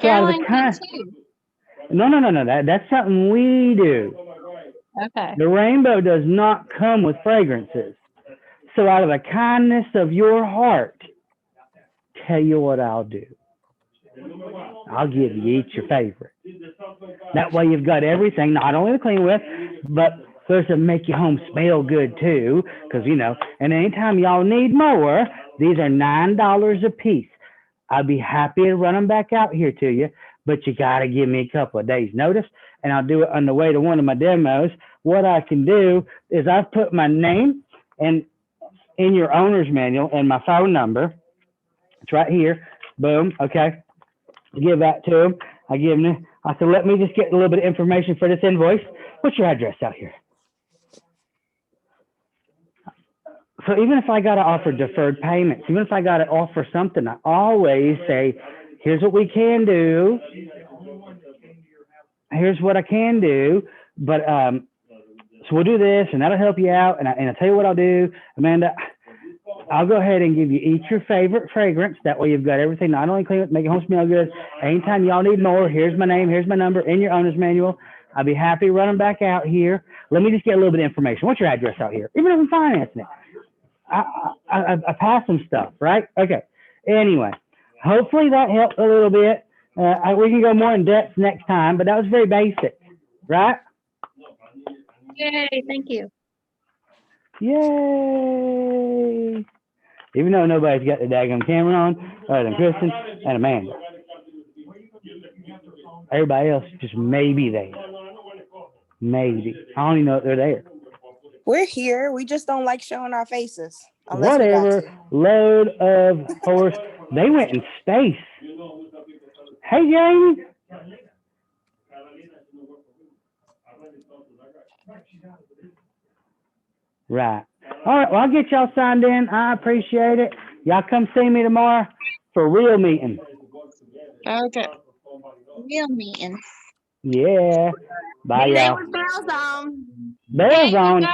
So out of the Caroline did too. No. That's something we do. Okay. The rainbow does not come with fragrances. So out of the kindness of your heart, tell you what I'll do. I'll give you each your favorite. That way you've got everything, not only to clean with, but supposed to make your home smell good too. Because, you know, and anytime y'all need more, these are $9 a piece. I'd be happy to run them back out here to you, but you got to give me a couple of days notice, and I'll do it on the way to one of my demos. What I can do is I've put my name and in your owner's manual and my phone number. It's right here. Boom. Okay. Give that to them. I give them. I said, let me just get a little bit of information for this invoice. What's your address out here? So even if I got to offer deferred payments, even if I got to offer something, I always say, here's what we can do. Here's what I can do. But so we'll do this, and that'll help you out. And I'll tell you what I'll do, Amanda. I'll go ahead and give you each your favorite fragrance. That way you've got everything, not only clean it, make your home smell good. Anytime y'all need more, here's my name, here's my number in your owner's manual. I'll be happy to run them back out here. Let me just get a little bit of information. What's your address out here? Even if I'm financing it. I pass some stuff, right? Okay. Anyway, hopefully that helped a little bit. We can go more in depth next time, but that was very basic, right? Yay, thank you. Yay! Even though nobody's got the daggone camera on, other than Kristen and Amanda. Everybody else just maybe there. Maybe. I don't even know if they're there. We're here. We just don't like showing our faces. Unless we got Whatever. to. Load of horse. They went in space. Hey, Jamie. Right. All right. Well, I'll get y'all signed in. I appreciate it. Y'all come see me tomorrow for a real meeting. Okay. Real meeting. Yeah. Bye, Hey, y'all. there was bells on. Bells on.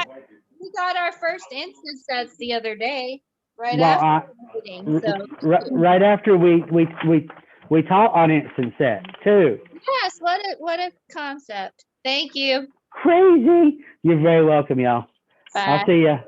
We got our first instance sets the other day, right Well, after the meeting, so. right after we taught on instant set too. Yes, what a concept. Thank you. Crazy. You're very welcome, y'all. Bye. I'll see ya.